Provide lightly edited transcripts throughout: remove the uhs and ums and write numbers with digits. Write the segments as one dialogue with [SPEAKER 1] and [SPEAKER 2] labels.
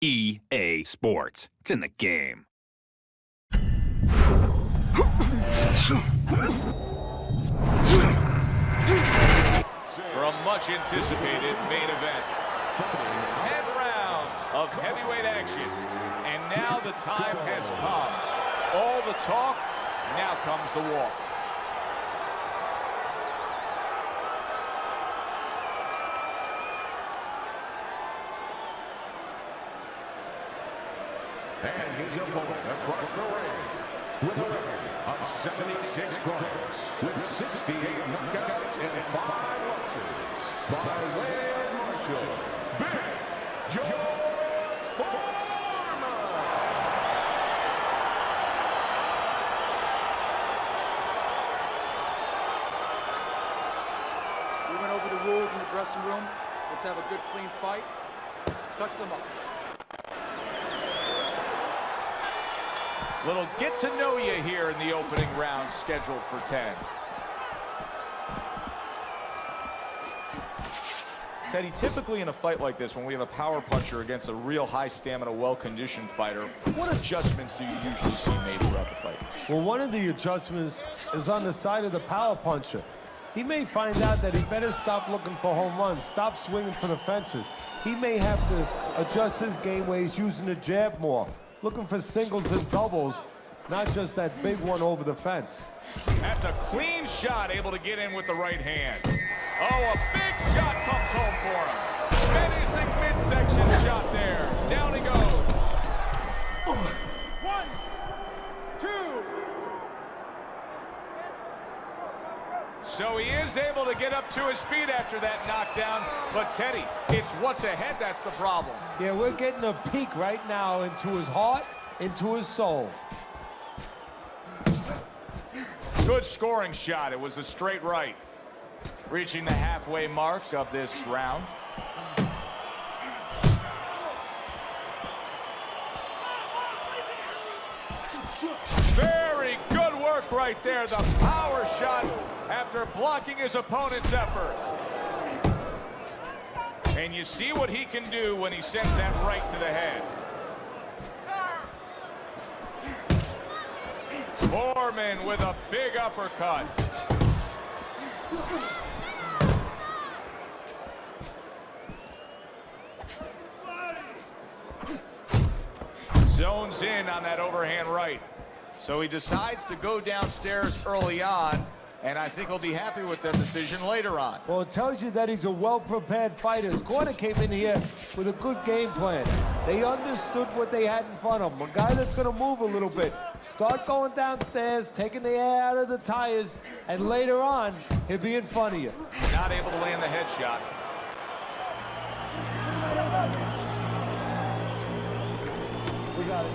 [SPEAKER 1] EA Sports. It's in the game.
[SPEAKER 2] For a much-anticipated main event. 10 rounds of heavyweight action. And now the time has come. All the talk, now comes the walk.
[SPEAKER 3] And his opponent across the ring, with a record of 76 triumphs, with 68 knockouts and 5 losses, by way of Marshall, Big George Foremann.
[SPEAKER 4] We went over the rules in the dressing room. Let's have a good, clean fight. Touch them up.
[SPEAKER 2] Little get to know you here in the opening round scheduled for 10. Teddy, typically in a fight like this, when we have a power puncher against a real high stamina, well-conditioned fighter, what adjustments do you usually see made throughout the fight?
[SPEAKER 5] Well, one of the adjustments is on the side of the power puncher. He may find out that he better stop looking for home runs, stop swinging for the fences. He may have to adjust his game ways using the jab more, looking for singles and doubles, not just that big one over the fence.
[SPEAKER 2] That's a clean shot, able to get in with the right hand. Oh, a big shot comes home for him. Menacing midsection shot there. Down he goes.
[SPEAKER 4] 1, 2.
[SPEAKER 2] So he is able to get up to his feet after that knockdown. But Teddy, it's what's ahead that's the problem.
[SPEAKER 5] Yeah, we're getting a peek right now into his heart, into his soul.
[SPEAKER 2] Good scoring shot. It was a straight right. Reaching the halfway mark of this round. Very good work right there. The power shot after blocking his opponent's effort. And you see what he can do when he sends that right to the head. Foremann with a big uppercut. Zones in on that overhand right. So he decides to go downstairs early on, and I think he'll be happy with that decision later on.
[SPEAKER 5] Well, it tells you that he's a well-prepared fighter. His corner came in here with a good game plan. They understood what they had in front of him. A guy that's going to move a little bit. Start going downstairs, taking the air out of the tires, and later on, he'll be in front of you.
[SPEAKER 2] Not able to land the headshot.
[SPEAKER 5] We got it.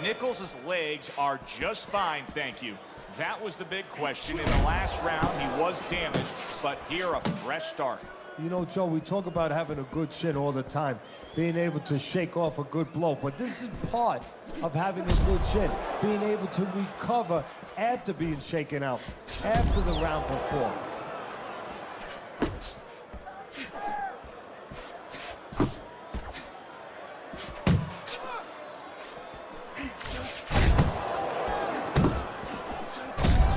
[SPEAKER 2] Nichols' legs are just fine, thank you. That was the big question. In the last round, he was damaged, but here a fresh start.
[SPEAKER 5] You know, Joe, we talk about having a good chin all the time, being able to shake off a good blow, but this is part of having a good chin, being able to recover after being shaken out, after the round before.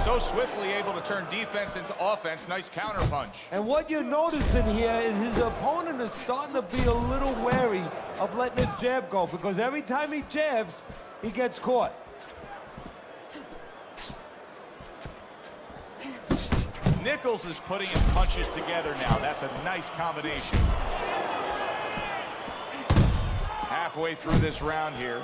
[SPEAKER 2] So swiftly able to turn defense into offense. Nice counter punch.
[SPEAKER 5] And what you're noticing here is his opponent is starting to be a little wary of letting his jab go, because every time he jabs, he gets caught.
[SPEAKER 2] Nichols is putting his punches together now. That's a nice combination. Halfway through this round here.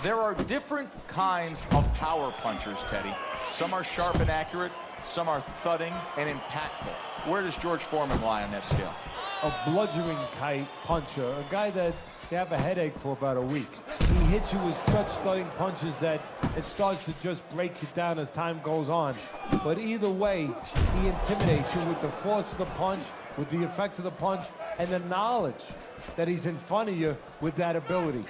[SPEAKER 2] There are different kinds of power punchers, Teddy. Some are sharp and accurate, some are thudding and impactful. Where does George Foremann lie on that scale?
[SPEAKER 5] A bludgeoning type puncher, a guy that you have a headache for about a week. He hits you with such thudding punches that it starts to just break you down as time goes on. But either way, he intimidates you with the force of the punch, with the effect of the punch, and the knowledge that he's in front of you with that ability.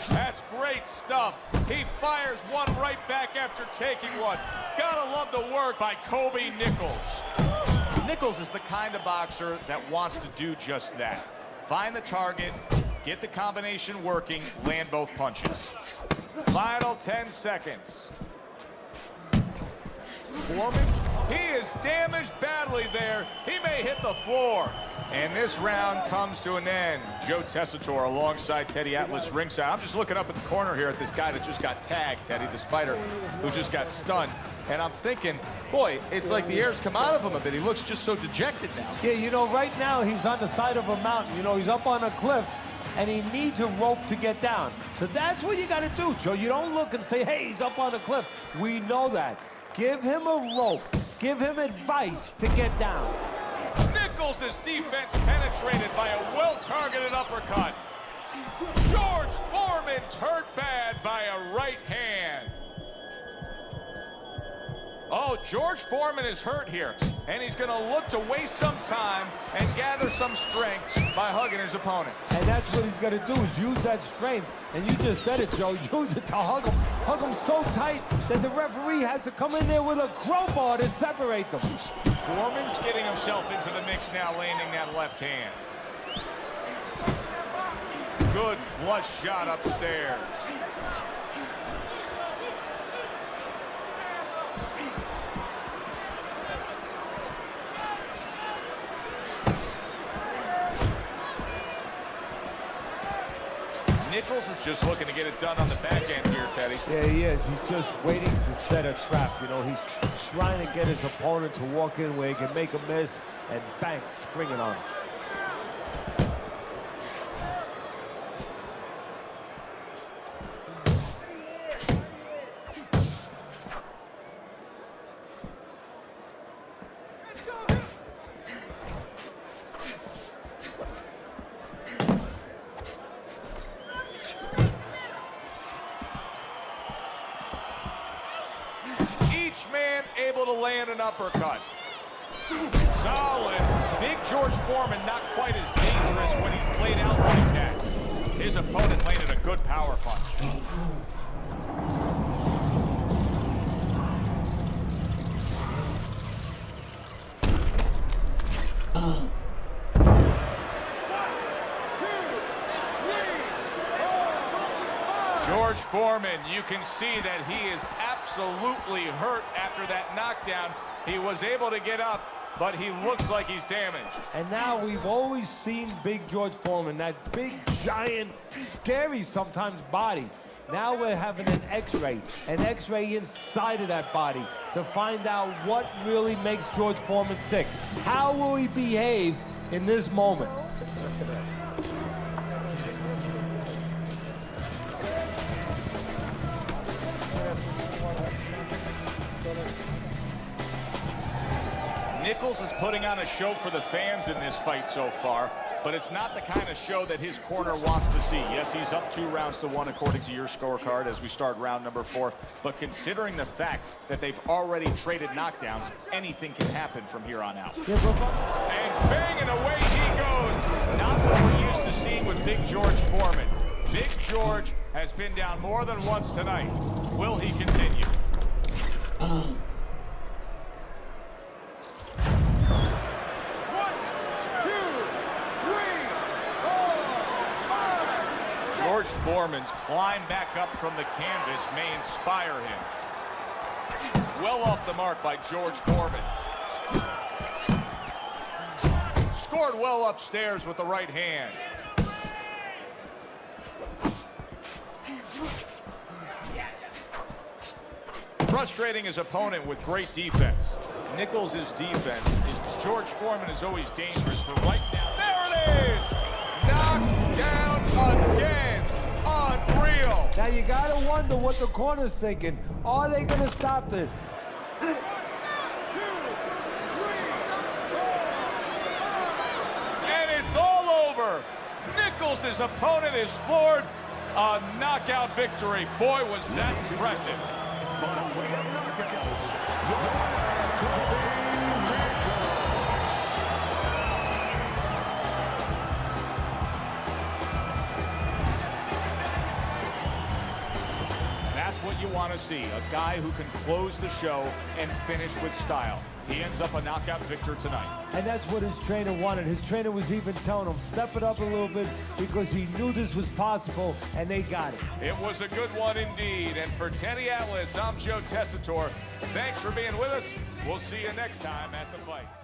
[SPEAKER 2] That's great stuff. He fires one right back after taking one. Gotta love the work by Kobe Nichols. Nichols is the kind of boxer that wants to do just that. Find the target, get the combination working, land both punches. Final 10 seconds. Foremann, he is damaged badly there. He may hit the floor. And this round comes to an end. Joe Tessitore alongside Teddy Atlas ringside. I'm just looking up at the corner here at this guy that just got tagged, Teddy, this fighter who just got stunned. And I'm thinking, boy, it's like the air's come out of him a bit. He looks just so dejected now.
[SPEAKER 5] Yeah, you know, right now he's on the side of a mountain. You know, he's up on a cliff, and he needs a rope to get down. So that's what you got to do, Joe. You don't look and say, hey, he's up on a cliff. We know that. Give him a rope. Give him advice to get down.
[SPEAKER 2] Nichols' defense penetrated by a well-targeted uppercut. George Foremann's hurt bad by a right hand. Oh, George Foremann is hurt here, and he's going to look to waste some time and gather some strength by hugging his opponent.
[SPEAKER 5] And that's what he's going to do, is use that strength. And you just said it, Joe. Use it to hug him. Hug him so tight that the referee has to come in there with a crowbar to separate them.
[SPEAKER 2] Foremann's getting himself into the mix now, landing that left hand. Good flush shot upstairs. Nichols is just looking to get it done on the back end here, Teddy.
[SPEAKER 5] Yeah, he is. He's just waiting to set a trap. You know, he's trying to get his opponent to walk in where he can make a miss and bang, spring it on him.
[SPEAKER 2] Able to land an uppercut. Solid. Big George Foremann not quite as dangerous when he's laid out like that. His opponent landed a good power punch. George Foremann, you can see that he is absolutely hurt after that knockdown. He was able to get up, but he looks like he's damaged.
[SPEAKER 5] And now we've always seen Big George Foremann, that big, giant, scary sometimes body. Now we're having an X-ray inside of that body to find out what really makes George Foremann tick. How will he behave in this moment?
[SPEAKER 2] Nichols is putting on a show for the fans in this fight so far, but it's not the kind of show that his corner wants to see. Yes, he's up 2-1 according to your scorecard as we start round number 4, but considering the fact that they've already traded knockdowns, anything can happen from here on out. And banging away he goes. Not what we're used to seeing with Big George Foremann. Big George has been down more than once tonight. Will he continue? George Foremann's climb back up from the canvas may inspire him. Well off the mark by George Foremann. Scored well upstairs with the right hand. Frustrating his opponent with great defense. Nichols' defense. George Foremann is always dangerous, but right now, there it is! Knocked down again. Unreal.
[SPEAKER 5] Now you gotta wonder what the corner's thinking. Are they gonna stop this?
[SPEAKER 2] And it's all over. Nichols' opponent is floored. A knockout victory. Boy, was that impressive.
[SPEAKER 3] By way of knockouts, the
[SPEAKER 2] That's what want to see, a guy who can close the show and finish with style. He ends up a knockout victor tonight.
[SPEAKER 5] And that's what his trainer wanted. His trainer was even telling him, step it up a little bit, because he knew this was possible, and they got it.
[SPEAKER 2] It was a good one indeed. And for Teddy Atlas, I'm Joe Tessitore. Thanks for being with us. We'll see you next time at the fights.